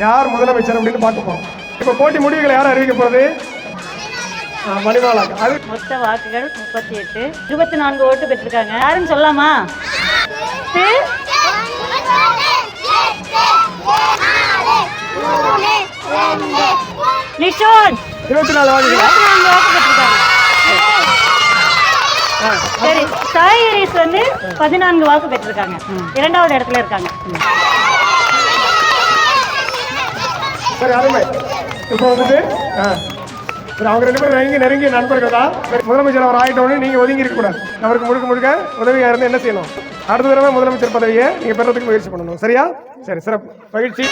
யார் முதலமைச்சர் அப்படின்னு பார்க்க போறோம். இப்ப போட்டி முடிவுகளை யார் அறிவிக்க போறது? மணிமாலா. அது மொத்த வாக்குகள் 38, 24 ஓட்டு பெற்றிருக்காங்க. யாருன்னு சொல்லலாமா? நிஷோன் 24 வாக்குகள். 24 வாக்கு பெற்றிருக்காங்க. சரி, சாய் ஹரிஸ் வந்து 14 வாக்கு பெற்றிருக்காங்க. 2வது இடத்துல இருக்காங்க. சரி, அருமை. இப்போ வந்துட்டு அவங்க 2 பேரும் நெருங்கிய நண்பர்கள் தான். முதலமைச்சர் அவர் ஆகிட்டோன்னு நீங்க ஒதுங்கி இருக்க கூடாது. அவருக்கு முழுக்க உதவியா இருந்து என்ன செய்யணும்? அடுத்த தடவை முதலமைச்சர் பதவியை நீங்க பெறதுக்கு முயற்சி பண்ணணும். சரியா? சரி, சிறப்பு, மகிழ்ச்சி.